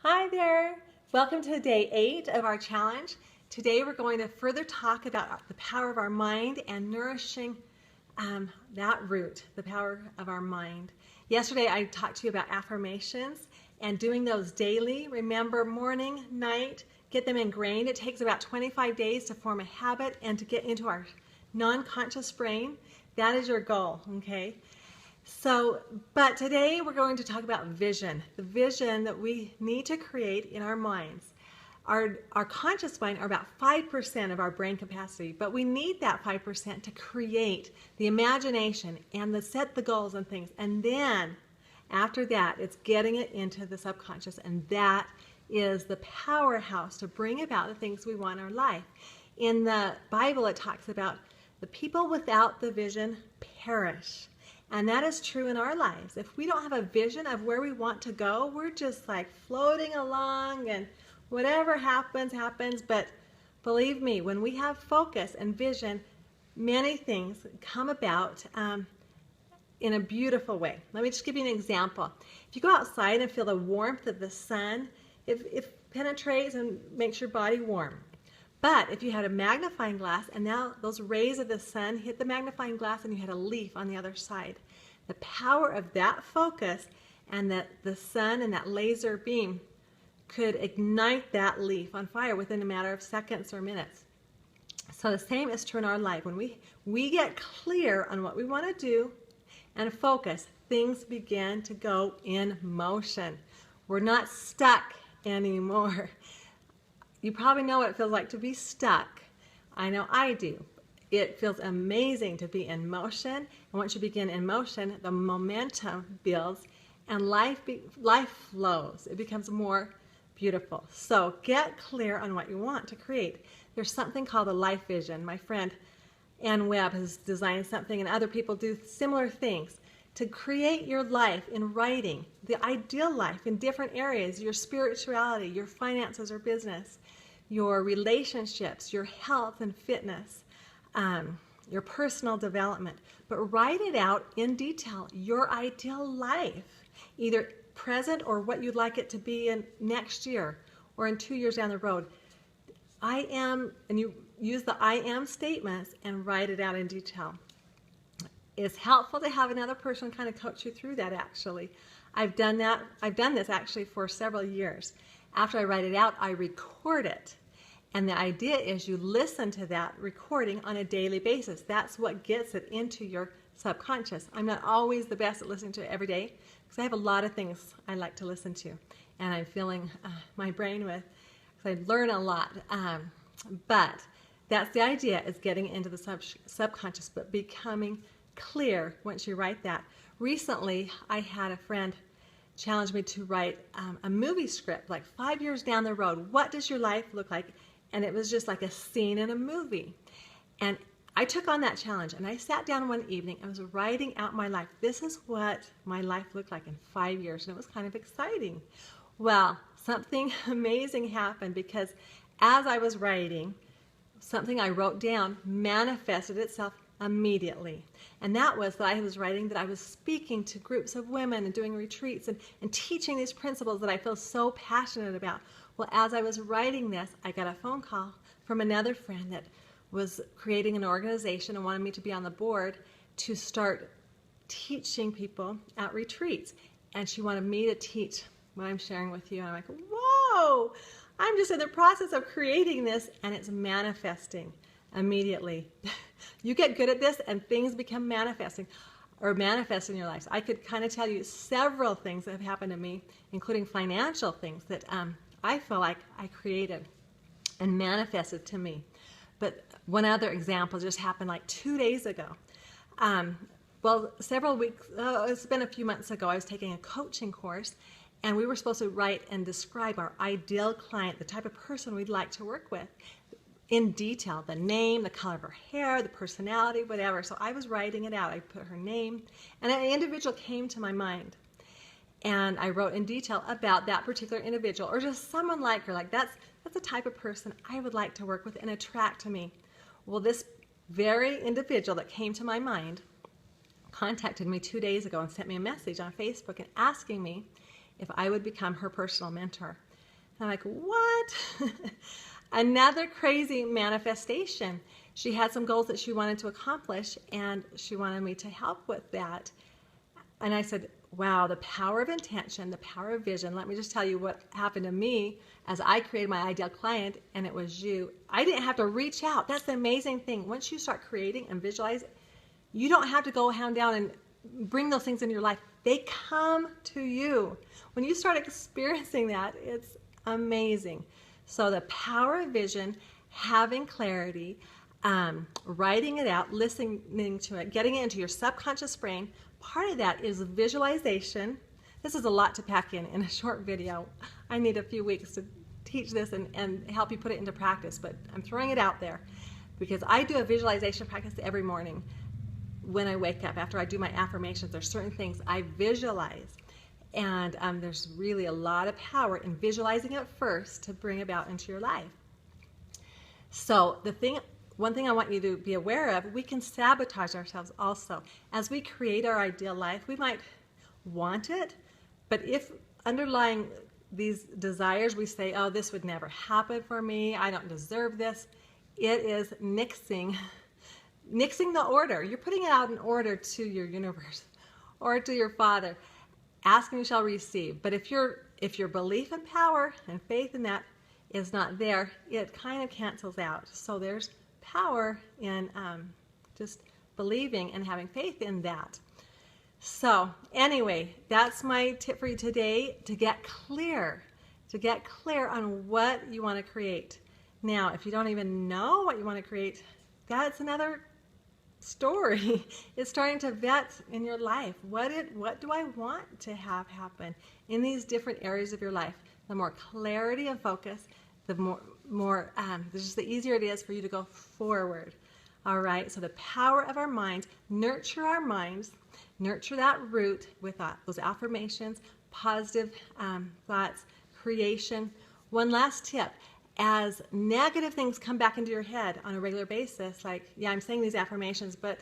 Hi there! Welcome to day 8 of our challenge. Today we're going to further talk about the power of our mind and nourishing that root, the power of our mind. Yesterday I talked to you about affirmations and doing those daily. Remember, morning, night, get them ingrained. It takes about 25 days to form a habit and to get into our non-conscious brain. That is your goal, okay? But today we're going to talk about vision, the vision that we need to create in our minds. Our conscious mind are about 5% of our brain capacity, but we need that 5% to create the imagination and to set the goals and things. And then after that, it's getting it into the subconscious, and that is the powerhouse to bring about the things we want in our life. In the Bible, it talks about the people without the vision perish. And that is true in our lives. If we don't have a vision of where we want to go, we're just like floating along and whatever happens, happens. But believe me, when we have focus and vision, many things come about in a beautiful way. Let me just give you an example. If you go outside and feel the warmth of the sun, it penetrates and makes your body warm. But if you had a magnifying glass and now those rays of the sun hit the magnifying glass and you had a leaf on the other side, the power of that focus and that the sun and that laser beam could ignite that leaf on fire within a matter of seconds or minutes. So the same is true in our life. When we get clear on what we want to do and focus, things begin to go in motion. We're not stuck anymore. You probably know what it feels like to be stuck. I know I do. It feels amazing to be in motion. And once you begin in motion, the momentum builds and life flows. It becomes more beautiful. So get clear on what you want to create. There's something called a life vision. My friend Ann Webb has designed something, and other people do similar things to create your life in writing, the ideal life in different areas, your spirituality, your finances or business, your relationships, your health and fitness, your personal development. But write it out in detail, your ideal life, either present or what you'd like it to be in next year or in 2 years down the road. I am, and you use the I am statements and write it out in detail. It's helpful to have another person kind of coach you through that, actually. I've done this actually for several years. After I write it out, I record it. And the idea is you listen to that recording on a daily basis. That's what gets it into your subconscious. I'm not always the best at listening to it every day because I have a lot of things I like to listen to. And I'm filling my brain with, because I learn a lot. But that's the idea, is getting into the subconscious, but becoming clear once you write that. Recently, I had a friend challenge me to write a movie script, like 5 years down the road. What does your life look like? And it was just like a scene in a movie. And I took on that challenge, and I sat down one evening and was writing out my life. This is what my life looked like in 5 years, and it was kind of exciting. Well, something amazing happened, because as I was writing, something I wrote down manifested itself immediately. And that was that I was writing that I was speaking to groups of women and doing retreats and teaching these principles that I feel so passionate about. Well, as I was writing this, I got a phone call from another friend that was creating an organization and wanted me to be on the board to start teaching people at retreats. And she wanted me to teach what I'm sharing with you. And I'm like, whoa, I'm just in the process of creating this, and it's manifesting immediately. You get good at this and things become manifesting or manifest in your lives. I could kind of tell you several things that have happened to me, including financial things that I feel like I created and manifested to me. But one other example just happened like 2 days ago. Well, several weeks, it's been a few months ago, I was taking a coaching course, and we were supposed to write and describe our ideal client, the type of person we'd like to work with, in detail, the name, the color of her hair, the personality, whatever. So I was writing it out. I put her name, and an individual came to my mind. And I wrote in detail about that particular individual, or just someone like her. Like, that's the type of person I would like to work with and attract to me. Well, this very individual that came to my mind contacted me 2 days ago and sent me a message on Facebook and asking me if I would become her personal mentor. I'm like, what? Another crazy manifestation. She had some goals that she wanted to accomplish, and she wanted me to help with that. And I said, wow, the power of intention, the power of vision. Let me just tell you what happened to me as I created my ideal client, and it was you. I didn't have to reach out. That's the amazing thing. Once you start creating and visualizing, you don't have to go hound down and bring those things into your life. They come to you. When you start experiencing that, it's amazing. So the power of vision, having clarity, writing it out, listening to it, getting it into your subconscious brain. Part of that is visualization. This is a lot to pack in a short video. I need a few weeks to teach this and help you put it into practice, but I'm throwing it out there because I do a visualization practice every morning when I wake up. After I do my affirmations, there's certain things I visualize. And there's really a lot of power in visualizing it first to bring about into your life. So one thing I want you to be aware of, we can sabotage ourselves also. As we create our ideal life, we might want it, but if underlying these desires, we say, oh, this would never happen for me, I don't deserve this, it is nixing the order. You're putting it out in order to your universe or to your Father. Ask and you shall receive. But if your belief and power and faith in that is not there, it kind of cancels out. So there's power in just believing and having faith in that. So anyway, that's my tip for you today, to get clear on what you want to create. Now, if you don't even know what you want to create, that's another story. It's starting to vet in your life. What do I want to have happen in these different areas of your life? The more clarity and focus, the more just the easier it is for you to go forward. All right. So the power of our minds, nurture our minds, nurture that root with those affirmations, positive thoughts, creation. One last tip. As negative things come back into your head on a regular basis, like, yeah, I'm saying these affirmations, but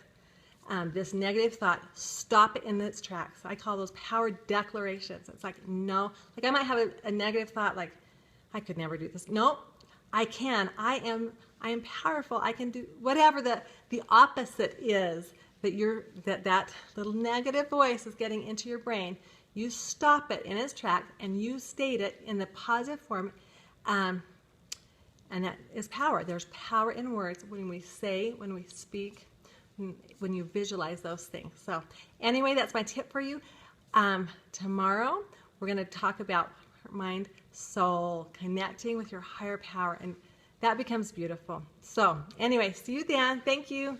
this negative thought, stop it in its tracks. I call those power declarations. It's like, no, like I might have a negative thought, like, I could never do this. No, I can. I am powerful. I can do whatever the opposite is that little negative voice is getting into your brain. You stop it in its tracks and you state it in the positive form. And that is power. There's power in words when we say, when we speak, when you visualize those things. So anyway, that's my tip for you. Tomorrow, we're going to talk about mind, soul, connecting with your higher power, and that becomes beautiful. So anyway, see you then. Thank you.